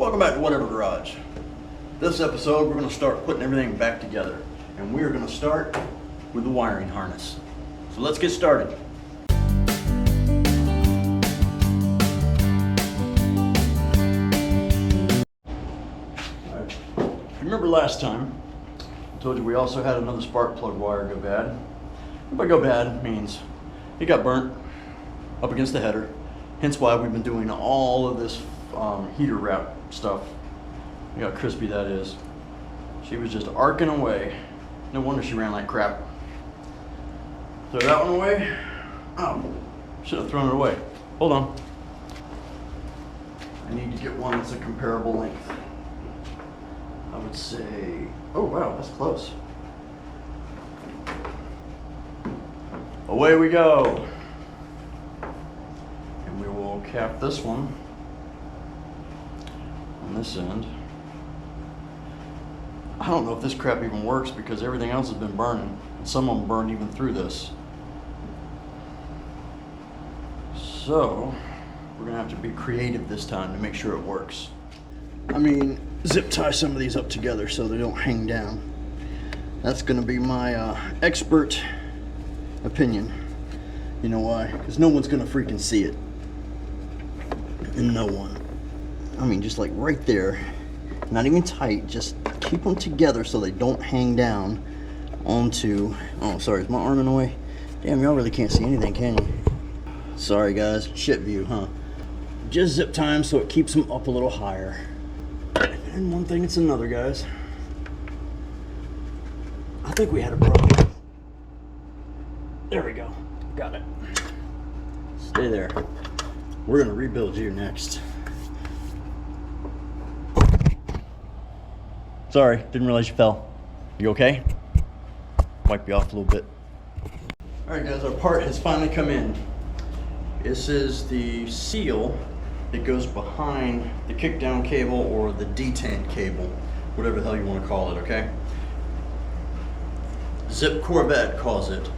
Welcome back to Whatever Garage. This episode we're going to start putting everything back together, and we're going to start with the wiring harness. So let's get started. Alright. Remember last time I told you we also had another spark plug wire go bad. By go bad means it got burnt up against the header, hence why we've been doing all of this heater wrap stuff. Look how crispy that is. She was just arcing away. No wonder she ran like crap. Throw that one away. Oh, should have thrown it away. Hold on. I need to get one that's a comparable length. I would say, oh wow, that's close. Away we go. And we will cap this one on this end. I don't know if this crap even works because everything else has been burning. And some of them burned even through this. So, we're gonna have to be creative this time to make sure it works. I mean, zip tie some of these up together so they don't hang down. That's gonna be my expert opinion. You know why? Because no one's gonna freaking see it. And no one. I mean, just like right there. Not even tight, just keep them together so they don't hang down onto, oh sorry, is my arm in the way? Damn, y'all really can't see anything, can you? Sorry guys, shit view, huh? Just zip tie them so it keeps them up a little higher. And one thing, it's another, guys. I think we had a problem. There we go, got it. Stay there. We're gonna rebuild you next. Sorry, didn't realize you fell. You okay? Wipe you off a little bit. Alright guys, our part has finally come in. This is the seal that goes behind the kickdown cable or the detent cable, whatever the hell you want to call it, okay? Zip Corvette calls it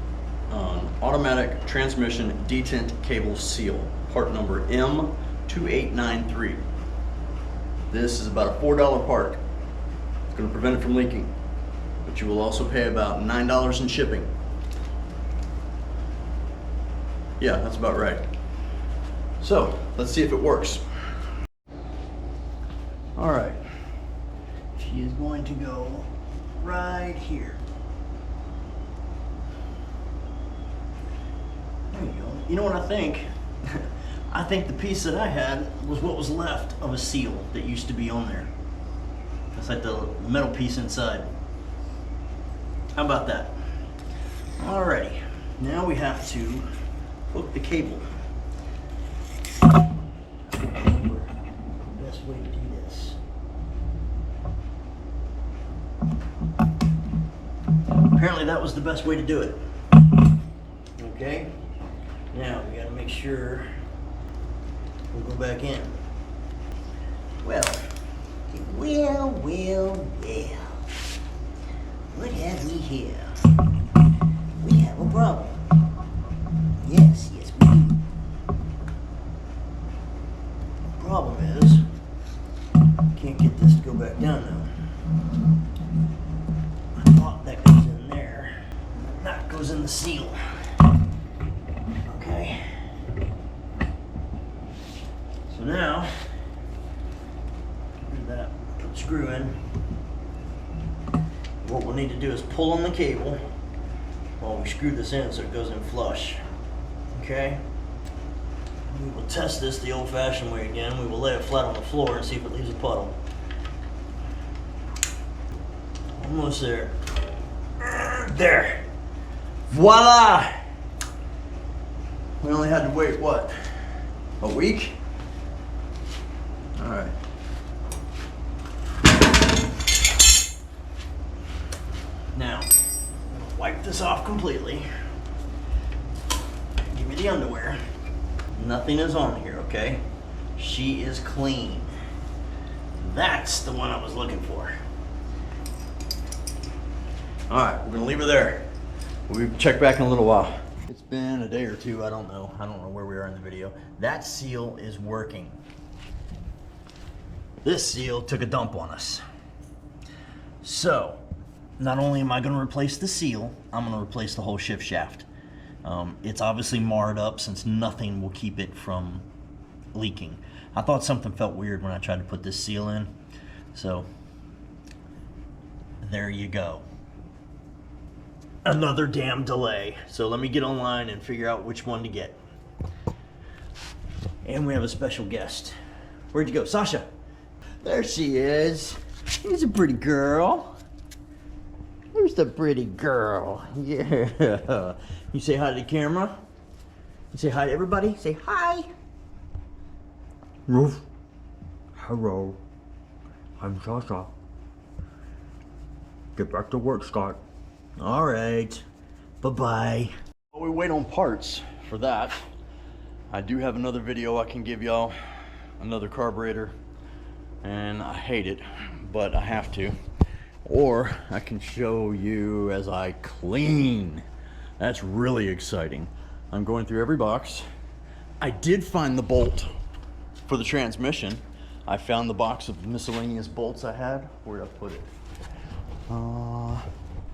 automatic transmission detent cable seal, part number M2893. This is about a $4 part. It's going to prevent it from leaking, but you will also pay about $9 in shipping. Yeah, that's about right. So, let's see if it works. Alright. She is going to go right here. There you go. You know what I think? I think the piece that I had was what was left of a seal that used to be on there. It's like the metal piece inside. How about that? Alrighty, now we have to hook the cable. I don't remember the best way to do this. Apparently that was the best way to do it. Okay, now we gotta make sure we'll go back in. Well. Well. What have we here? We have a problem. Yes, we do. The problem is, can't get this to go back down now. I thought that goes in there. That goes in the seal. Okay. So now, that, put the screw in. What we'll need to do is pull on the cable while we screw this in so it goes in flush. Okay? We will test this the old-fashioned way again. We will lay it flat on the floor and see if it leaves a puddle. Almost there. There! Voila! We only had to wait, what? A week? Alright. Now, I'm gonna wipe this off completely. Give me the underwear. Nothing is on here, okay? She is clean. That's the one I was looking for. Alright, we're gonna leave her there. We'll check back in a little while. It's been a day or two, I don't know where we are in the video. That seal is working. This seal took a dump on us. So, not only am I going to replace the seal, I'm going to replace the whole shift shaft. It's obviously marred up since nothing will keep it from leaking. I thought something felt weird when I tried to put this seal in. So, there you go. Another damn delay. So let me get online and figure out which one to get. And we have a special guest. Where'd you go, Sasha? There she is. She's a pretty girl. Who's the pretty girl? Yeah. You say hi to the camera? You say hi to everybody? Say hi. Roof. Hello. I'm Sasha. Get back to work, Scott. All right. Bye-bye. While we wait on parts for that, I do have another video I can give y'all. Another carburetor. And I hate it, but I have to. Or I can show you as I clean. That's really exciting. I'm going through every box. I did find the bolt for the transmission. I found the box of miscellaneous bolts I had. Where did I put it?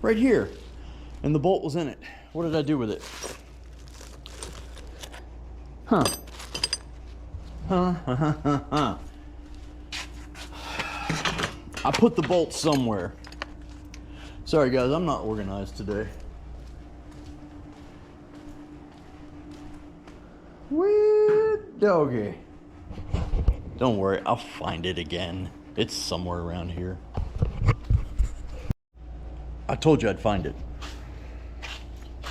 Right here. And the bolt was in it. What did I do with it? Huh. I put the bolt somewhere. Sorry guys, I'm not organized today. Weird doggy. Don't worry, I'll find it again. It's somewhere around here. I told you I'd find it.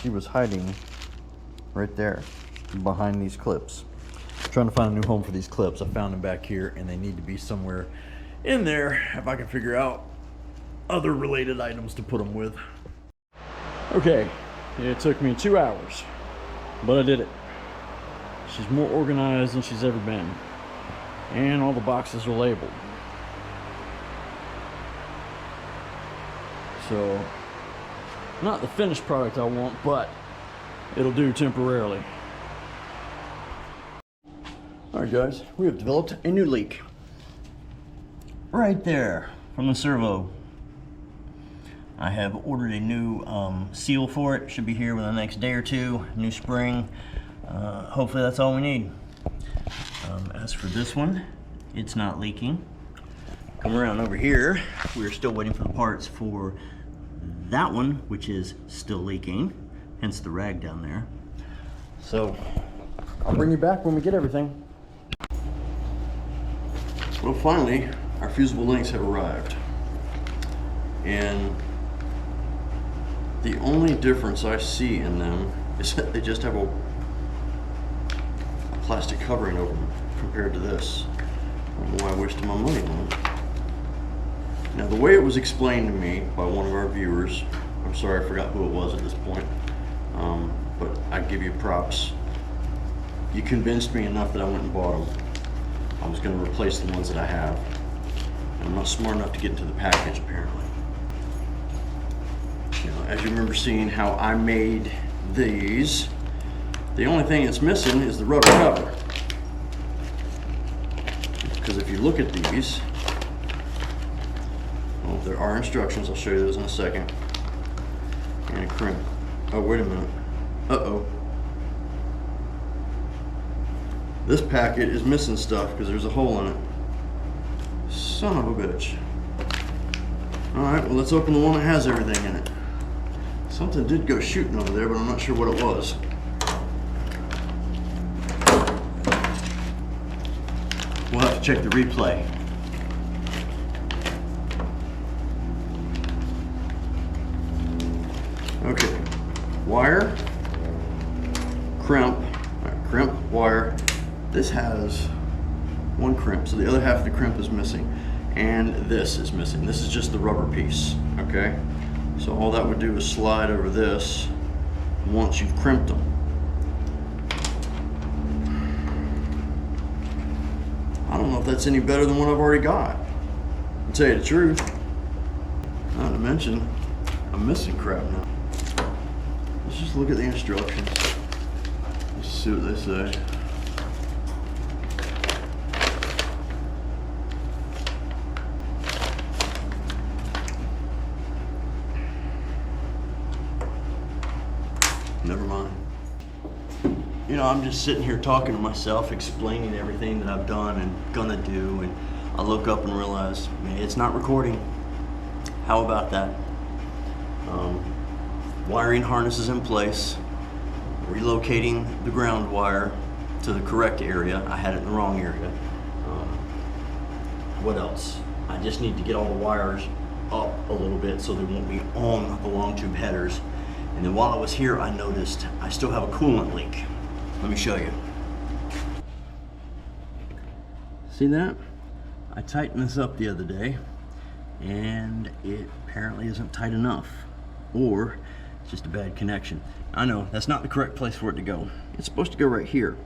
She was hiding right there behind these clips. I'm trying to find a new home for these clips. I found them back here and they need to be somewhere in there if I can figure out other related items to put them with. Okay, it took me 2 hours, but I did it. She's more organized than she's ever been. And all the boxes are labeled. So, not the finished product I want, but it'll do temporarily. Alright guys, we have developed a new leak. Right there, from the servo. I have ordered a new seal for it. Should be here within the next day or two. New spring. Hopefully that's all we need. As for this one, it's not leaking. Come around over here. We're still waiting for the parts for that one, which is still leaking, hence the rag down there. So I'll bring you back when we get everything. Well, finally, our fusible links have arrived. And the only difference I see in them is that they just have a plastic covering over them compared to this. I don't know why I wasted my money on it. Now, the way it was explained to me by one of our viewers, I'm sorry I forgot who it was at this point, but I give you props. You convinced me enough that I went and bought them. I was going to replace the ones that I have. I'm not smart enough to get into the package, apparently. You know, as you remember seeing how I made these, the only thing that's missing is the rubber cover. Because if you look at these, well, there are instructions. I'll show you those in a second. And a crimp. Oh, wait a minute. Uh-oh. This packet is missing stuff because there's a hole in it. Son of a bitch. Alright, well, let's open the one that has everything in it. Something did go shooting over there, but I'm not sure what it was. We'll have to check the replay. Okay, wire, crimp, crimp, wire. This has one crimp, so the other half of the crimp is missing. And this is missing. This is just the rubber piece, okay? So all that would do is slide over this once you've crimped them. I don't know if that's any better than what I've already got. To tell you the truth. Not to mention, I'm missing crap now. Let's just look at the instructions. Let's see what they say. Never mind. You know, I'm just sitting here talking to myself, explaining everything that I've done and gonna do, and I look up and realize, man, it's not recording. How about that? Wiring harnesses in place, relocating the ground wire to the correct area. I had it in the wrong area. What else? I just need to get all the wires up a little bit so they won't be on the long tube headers. And then while I was here, I noticed I still have a coolant leak. Let me show you. See that? I tightened this up the other day and it apparently isn't tight enough, or it's just a bad connection. I know that's not the correct place for it to go. It's supposed to go right here.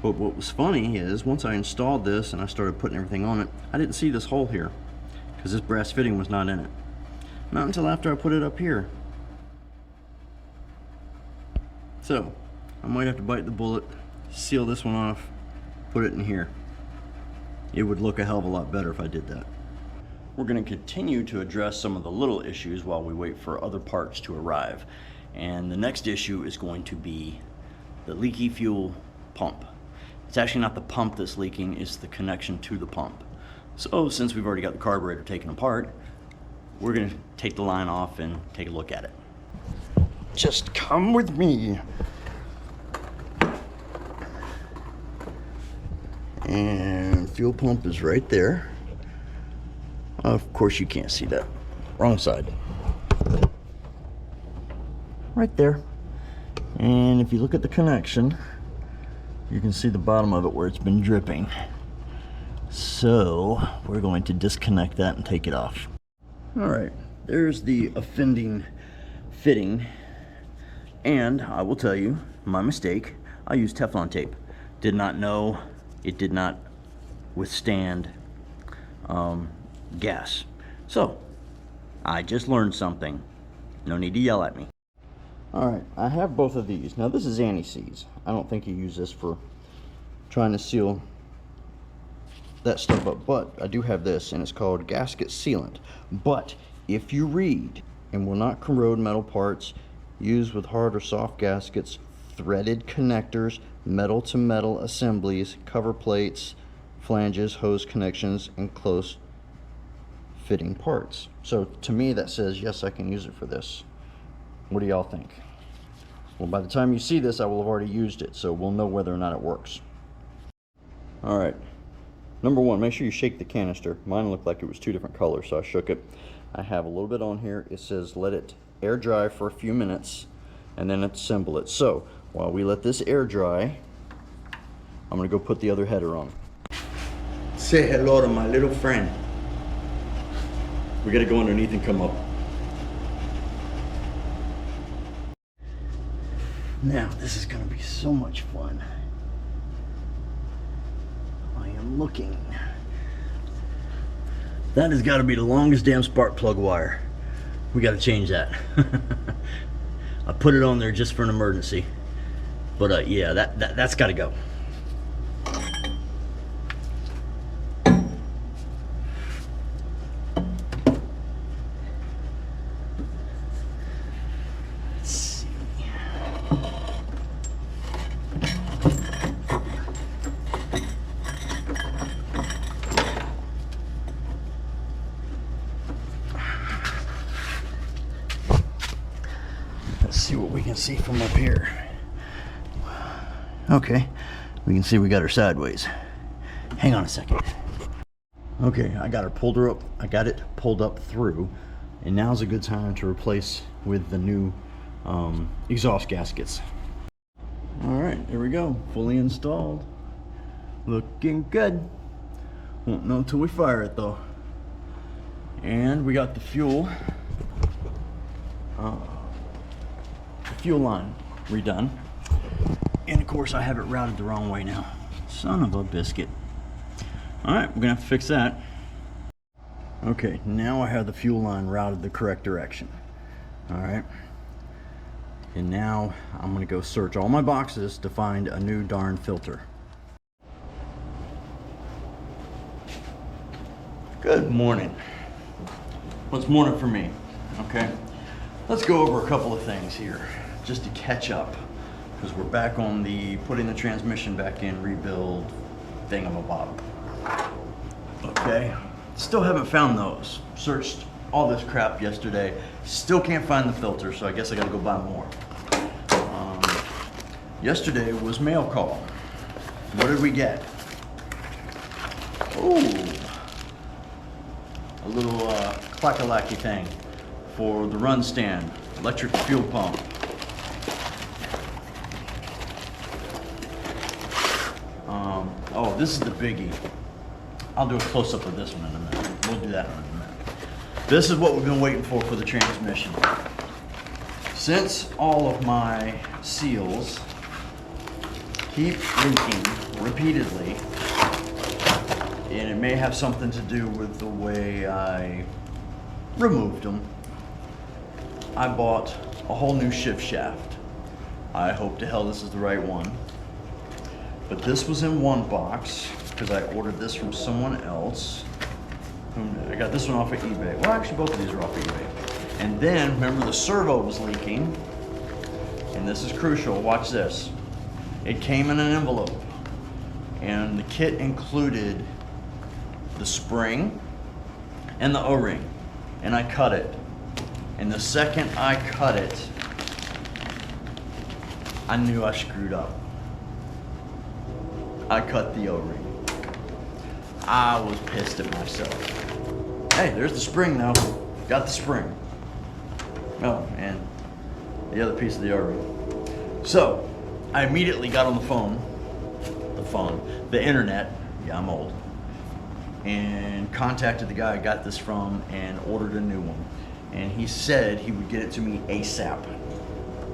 But what was funny is once I installed this and I started putting everything on it, I didn't see this hole here because this brass fitting was not in it. Not until after I put it up here. So I might have to bite the bullet, seal this one off, put it in here. It would look a hell of a lot better if I did that. We're going to continue to address some of the little issues while we wait for other parts to arrive. And the next issue is going to be the leaky fuel pump. It's actually not the pump that's leaking, it's the connection to the pump. So since we've already got the carburetor taken apart, we're going to take the line off and take a look at it. Just come with me. And fuel pump is right there. Of course you can't see that. Wrong side. Right there. And if you look at the connection, you can see the bottom of it where it's been dripping. So we're going to disconnect that and take it off. All right, there's the offending fitting. And I will tell you, my mistake, I used Teflon tape. Did not know it did not withstand gas. So I just learned something. No need to yell at me. All right, I have both of these. Now this is anti-seize. I don't think you use this for trying to seal that stuff up, but I do have this, and it's called gasket sealant. But if you read, and will not corrode metal parts, used with hard or soft gaskets, threaded connectors, metal to metal assemblies, cover plates, flanges, hose connections, and close fitting parts. So to me that says yes, I can use it for this. What do y'all think? Well, by the time you see this, I will have already used it, so we'll know whether or not it works. All right, number one, make sure you shake the canister. Mine looked like it was two different colors, so I shook it. I have a little bit on here. It says let it air dry for a few minutes and then assemble it. So while we let this air dry, I'm gonna go put the other header on. Say hello to my little friend. We gotta go underneath and come up. Now, this is gonna be so much fun. I am looking. That has gotta be the longest damn spark plug wire. We gotta change that. I put it on there just for an emergency. But yeah, that's gotta go. Let's see what we can see from up here. Okay, we can see we got her sideways. Hang on a second. Okay, I got her up. I got it pulled up through, and now's a good time to replace with the new exhaust gaskets. All right, there we go, fully installed. Looking good. Won't know until we fire it though. And we got the fuel line redone. And of course I have it routed the wrong way now. Son of a biscuit. Alright, we're gonna have to fix that. Okay, now I have the fuel line routed the correct direction. Alright. And now I'm gonna go search all my boxes to find a new darn filter. Good morning. What's morning for me? Okay. Let's go over a couple of things here just to catch up. because we're back on the putting the transmission back in rebuild thingamabob. Okay, still haven't found those. Searched all this crap yesterday, still can't find the filter, so I guess I gotta go buy more. Yesterday was mail call. What did we get? Oh, a little clackalacky thing for the run stand, electric fuel pump. Oh, this is the biggie. I'll do a close-up of this one in a minute. We'll do that in a minute. This is what we've been waiting for the transmission. Since all of my seals keep leaking repeatedly, and it may have something to do with the way I removed them, I bought a whole new shift shaft. I hope to hell this is the right one. But this was in one box because I ordered this from someone else. I got this one off of eBay. Well, actually both of these are off of eBay. And then, remember the servo was leaking. And this is crucial, watch this. It came in an envelope. And the kit included the spring and the O-ring. And I cut it. And the second I cut it, I knew I screwed up. I cut the O-ring. I was pissed at myself. Hey, there's the spring though. Got the spring. Oh, and the other piece of the O-ring. So, I immediately got on the internet, yeah, I'm old, and contacted the guy I got this from and ordered a new one. And he said he would get it to me ASAP.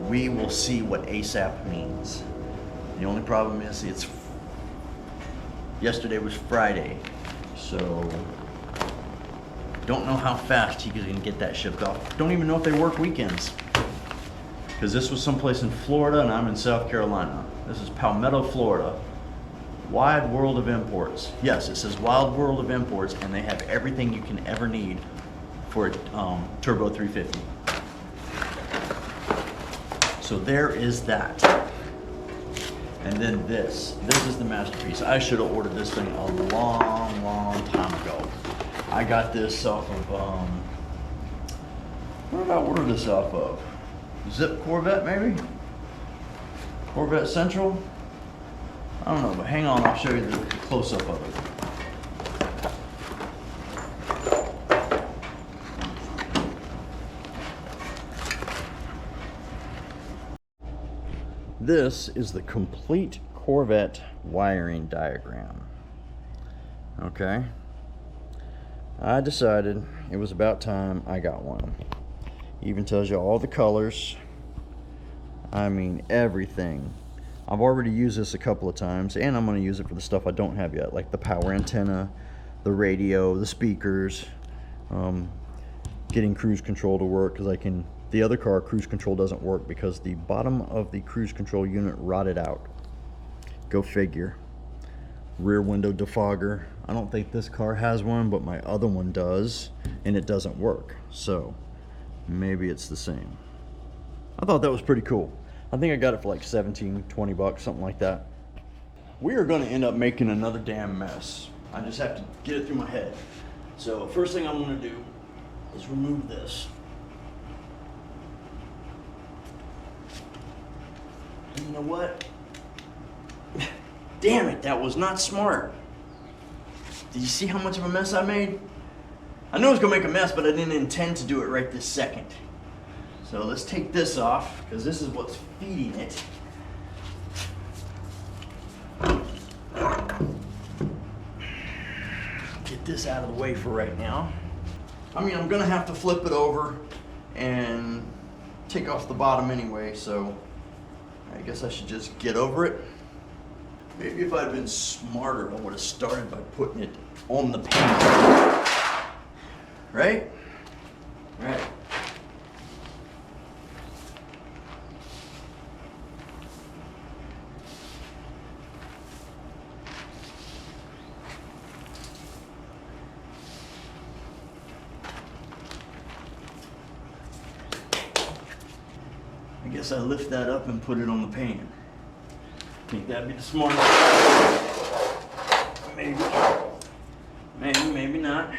We will see what ASAP means. The only problem is yesterday was Friday, so don't know how fast he can get that shipped off. Don't even know if they work weekends, because this was someplace in Florida and I'm in South Carolina. This is Palmetto, Florida. Wide World of Imports. Yes, it says Wild World of Imports, and they have everything you can ever need for a Turbo 350. So there is that. And then this is the masterpiece. I should have ordered this thing a long time ago. I got this off of, where did I order this off of? Zip Corvette, maybe? Corvette Central? I don't know, but hang on, I'll show you the close-up of it. This is the complete Corvette wiring diagram. Okay. I decided it was about time I got one. Even tells you all the colors. I mean, everything. I've already used this a couple of times, and I'm going to use it for the stuff I don't have yet, like the power antenna, the radio, the speakers, getting cruise control to work, because the other car, cruise control doesn't work because the bottom of the cruise control unit rotted out. Go figure. Rear window defogger. I don't think this car has one, but my other one does, and it doesn't work. So maybe it's the same. I thought that was pretty cool. I think I got it for like 17, 20 bucks, something like that. We are going to end up making another damn mess. I just have to get it through my head. So first thing I'm going to do is remove this. And you know what? Damn it, that was not smart. Did you see how much of a mess I made? I knew I was gonna make a mess, but I didn't intend to do it right this second. So let's take this off, because this is what's feeding it. Get this out of the way for right now. I mean, I'm gonna have to flip it over and take off the bottom anyway, so I guess I should just get over it. Maybe if I'd been smarter, I would have started by putting it on the paint. Right? Right. guess I lift that up and put it on the pan. Think that'd be the smartest. Maybe. Maybe not. I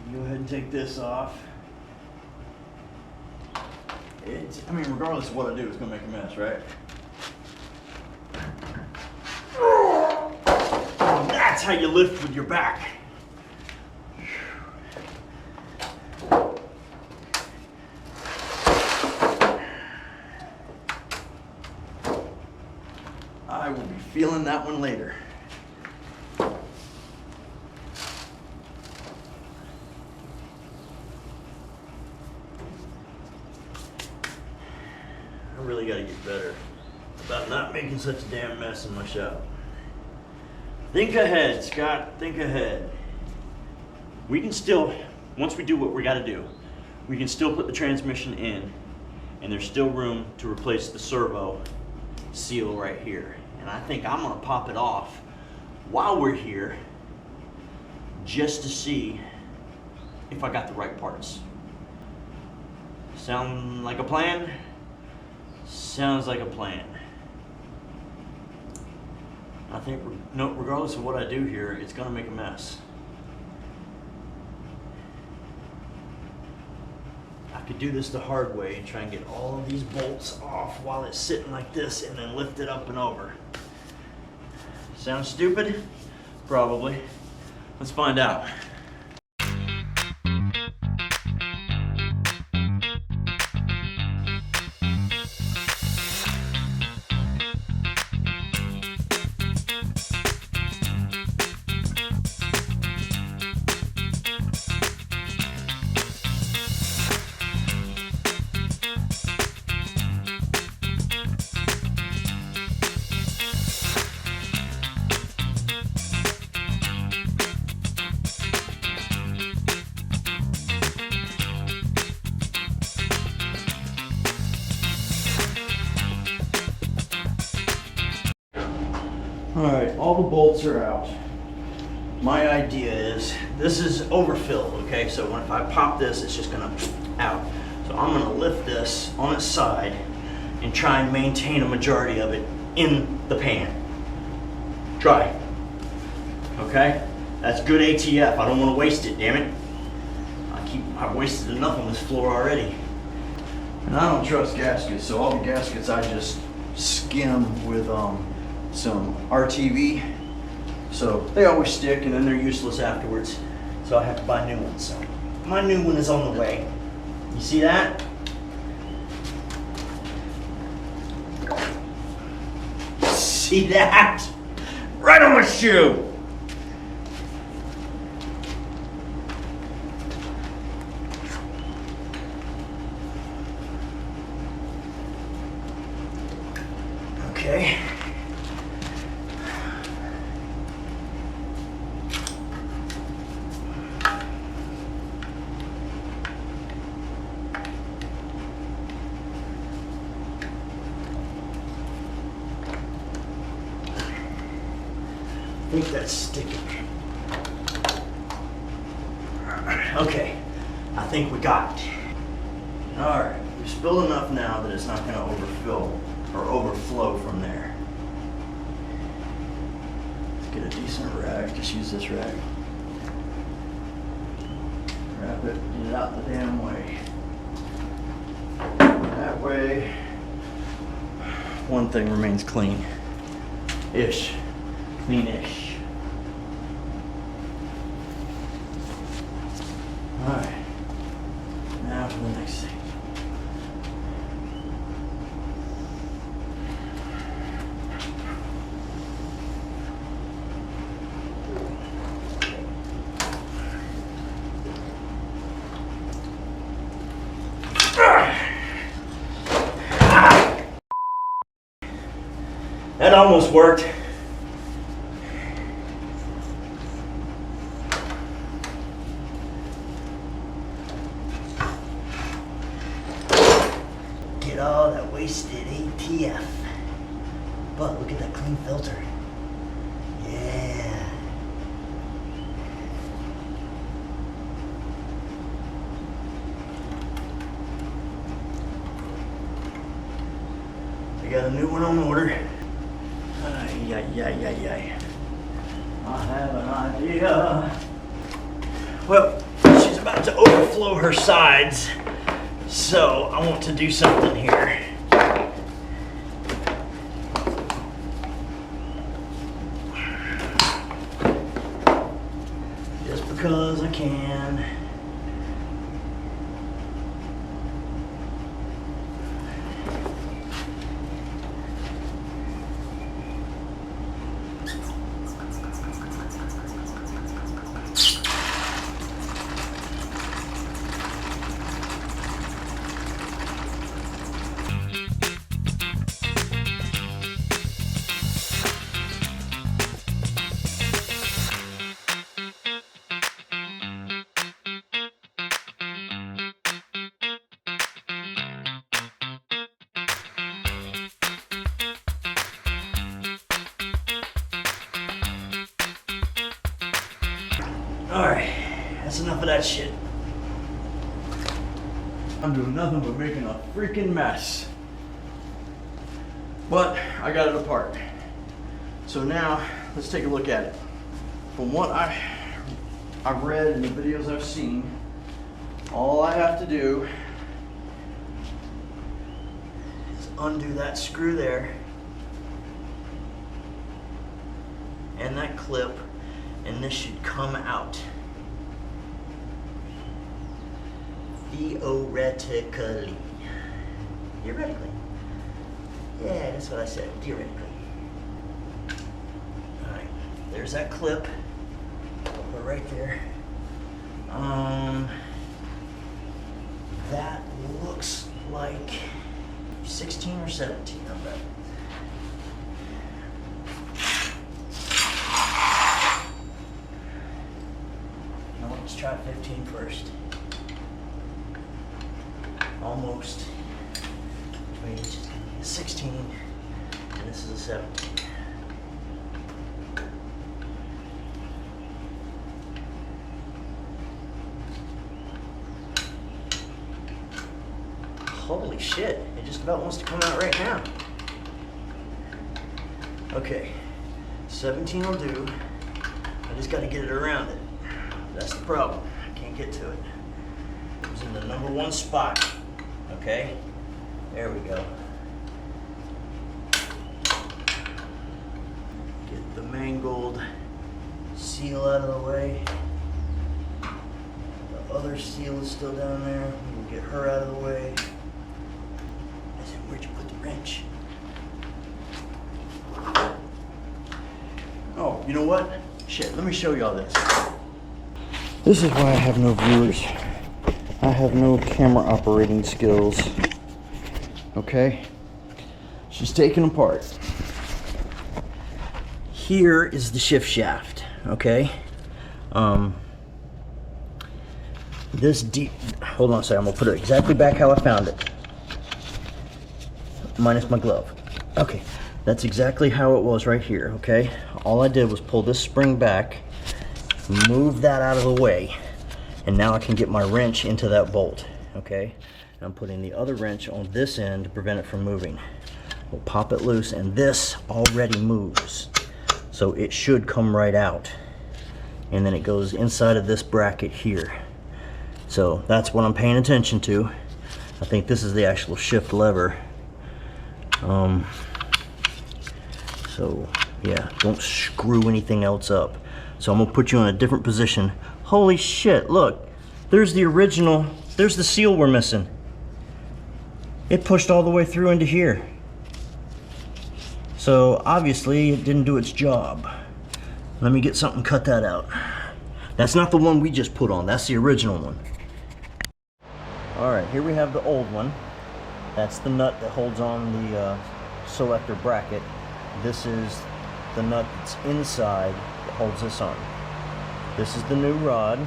can go ahead and take this off. I mean, regardless of what I do, it's gonna make a mess, right? That's how you lift with your back. I will be feeling that one later. I really gotta get better about not making such a damn mess in my shop. Think ahead, Scott, think ahead. We can still, once we do what we gotta do, we can still put the transmission in, and there's still room to replace the servo seal right here. And I think I'm gonna pop it off while we're here, just to see if I got the right parts. Sound like a plan? Sounds like a plan. I think, no, regardless of what I do here, it's gonna make a mess. I could do this the hard way and try and get all of these bolts off while it's sitting like this and then lift it up and over. Sounds stupid? Probably. Let's find out. Alright, all the bolts are out. My idea is, this is overfilled, okay? So if I pop this, it's just gonna out. So I'm gonna lift this on its side and try and maintain a majority of it in the pan. Try. Okay? That's good ATF. I don't wanna waste it, damn it. I've wasted enough on this floor already. And I don't trust gaskets, so all the gaskets I just skim with some RTV, so they always stick and then they're useless afterwards, so I have to buy new ones. So my new one is on the way. You see that? See that? Right on my shoe! Okay. I think that's sticking. Okay, I think we got it. All right, we've spilled enough now that it's not going to overfill or overflow from there. Let's get a decent rag. Just use this rag. Wrap it, get it out the damn way. That way, one thing remains clean. Ish. Clean-ish. Alright. Now for the next thing. That almost worked. Get all that wasted ATF. But look at that clean filter. Yeah. We got a new one on order. Ay. I have an idea. Well, she's about to overflow her sides, so I want to do something here. Just because I can. Alright, that's enough of that shit. I'm doing nothing but making a freaking mess. But I got it apart. So now, let's take a look at it. From what I've read in the videos I've seen, all I have to do is undo that screw there and that clip, and this should come out. Theoretically. Theoretically. Yeah, that's what I said. Theoretically. Alright, there's that clip. Put it right there. That looks like 16 or 17, I bet. Let's try 15 first. Almost. Wait, it's just a 16, and this is a 17. Holy shit, it just about wants to come out right now. Okay, 17 will do. I just got to get it around it. That's the problem. I can't get to it. It was in the number 1 spot. Okay? There we go. Get the mangled seal out of the way. The other seal is still down there. We'll get her out of the way. I said, where'd you put the wrench? Oh, you know what? Shit, let me show y'all this. This is why I have no viewers. I have no camera operating skills. Okay? She's taken apart. Here is the shift shaft, okay? This deep, hold on a second, I'm gonna put it exactly back how I found it. Minus my glove. Okay, that's exactly how it was right here, okay? All I did was pull this spring back, move that out of the way, and now I can get my wrench into that bolt, okay? And I'm putting the other wrench on this end to prevent it from moving. We'll pop it loose, and this already moves. So it should come right out. And then it goes inside of this bracket here. So that's what I'm paying attention to. I think this is the actual shift lever. So yeah, don't screw anything else up. So I'm gonna put you in a different position. Holy shit, look, there's the original, there's the seal we're missing. It pushed all the way through into here. So obviously it didn't do its job. Let me get something, cut that out. That's not the one we just put on, that's the original one. All right, here we have the old one. That's the nut that holds on the selector bracket. This is the nut that's inside that holds this on. This is the new rod,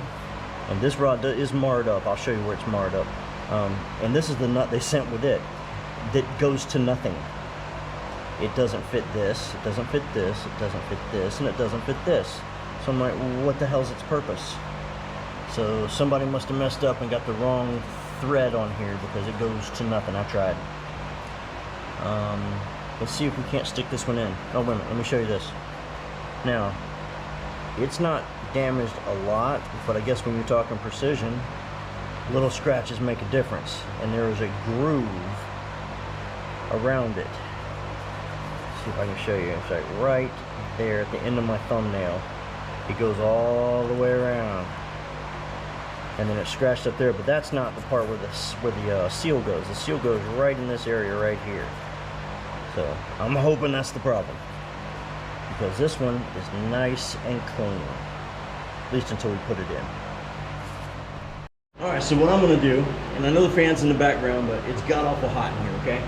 and this rod is marred up. I'll show you where it's marred up. And this is the nut they sent with it that goes to nothing. It doesn't fit this, it doesn't fit this, it doesn't fit this, and it doesn't fit this. So I'm like, well, what the hell's its purpose? So somebody must have messed up and got the wrong thread on here because it goes to nothing. I tried. Let's see if we can't stick this one in. Oh, wait a minute, let me show you this. Now, it's not damaged a lot, but I guess when you're talking precision, little scratches make a difference. And there is a groove around it. Let's see if I can show you. It's like right there at the end of my thumbnail. It goes all the way around. And then it's scratched up there, but that's not the part where the seal goes. The seal goes right in this area right here. So I'm hoping that's the problem, because this one is nice and clean, at least until we put it in. All right, so what I'm gonna do, and I know the fan's in the background, but it's god awful hot in here, okay?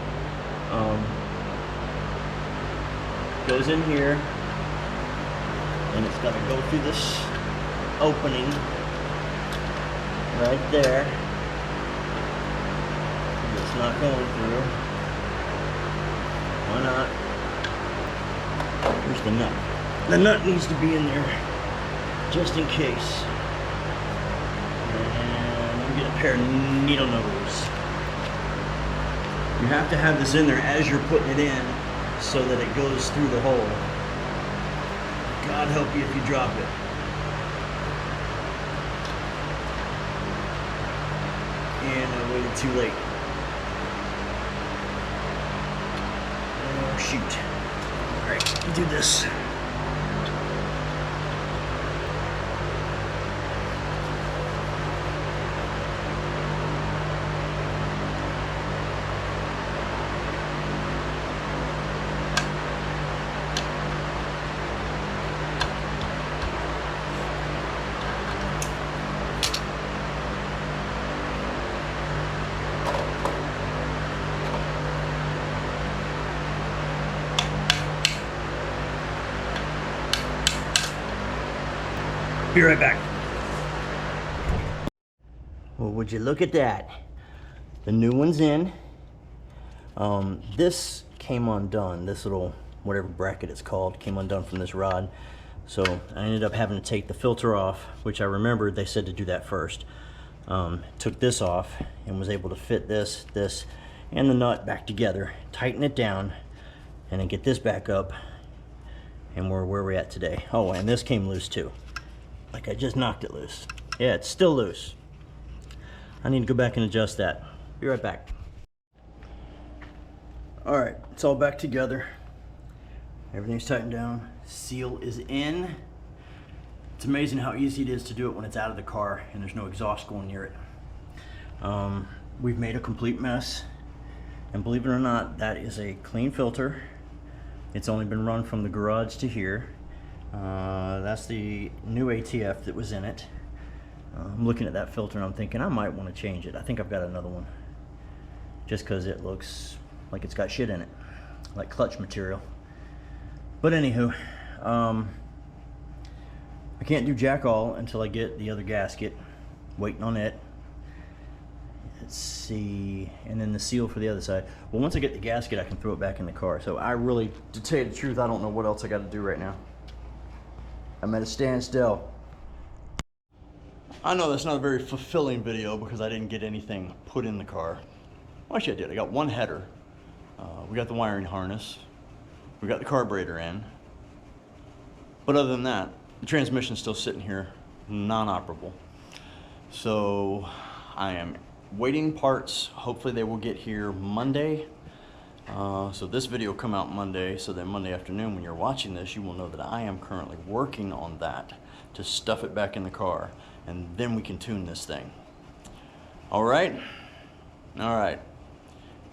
Goes in here, and it's gotta go through this opening right there. It's not going through. Why not? Here's the nut. The nut needs to be in there just in case. And I'm gonna get a pair of needle nose. You have to have this in there as you're putting it in so that it goes through the hole. God help you if you drop it. And I waited too late. Oh, shoot. Alright, do this. Be right back. Well, would you look at that? The new one's in. This came undone. This little, whatever bracket it's called, came undone from this rod. So I ended up having to take the filter off, which I remembered they said to do that first. Took this off and was able to fit this, and the nut back together, tighten it down, and then get this back up, and we're where we're at today. Oh, and this came loose too. Like I just knocked it loose. Yeah, it's still loose. I need to go back and adjust that. Be right back. All right, it's all back together. Everything's tightened down. Seal is in. It's amazing how easy it is to do it when it's out of the car and there's no exhaust going near it. We've made a complete mess. And believe it or not, that is a clean filter. It's only been run from the garage to here. That's the new ATF that was in it. I'm looking at that filter and I'm thinking I might want to change it. I think I've got another one. Just because it looks like it's got shit in it. Like clutch material. But anywho, I can't do jack all until I get the other gasket. Waiting on it. Let's see. And then the seal for the other side. Well, once I get the gasket, I can throw it back in the car. So I really, to tell you the truth, I don't know what else I got to do right now. I'm at a standstill. I know that's not a very fulfilling video because I didn't get anything put in the car. Well, actually I did. I got one header. We got the wiring harness. We got the carburetor in. But other than that, the transmission's still sitting here, non-operable. So I am waiting parts. Hopefully they will get here Monday. So this video will come out Monday, so then Monday afternoon when you're watching this, you will know that I am currently working on that to stuff it back in the car, and then we can tune this thing. All right? All right.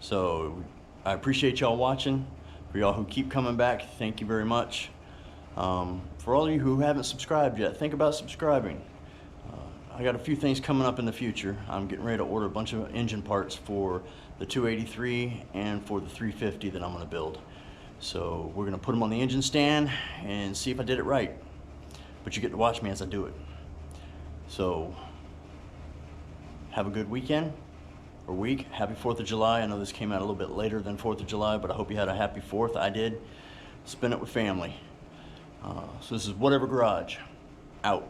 So I appreciate y'all watching. For y'all who keep coming back, thank you very much. For all of you who haven't subscribed yet, think about subscribing. I got a few things coming up in the future. I'm getting ready to order a bunch of engine parts for the 283 and for the 350 that I'm going to build. So we're going to put them on the engine stand and see if I did it right. But you get to watch me as I do it. So have a good weekend or week. Happy 4th of July. I know this came out a little bit later than 4th of July, but I hope you had a happy 4th. I did. Spend it with family. So this is Whatever Garage. Out.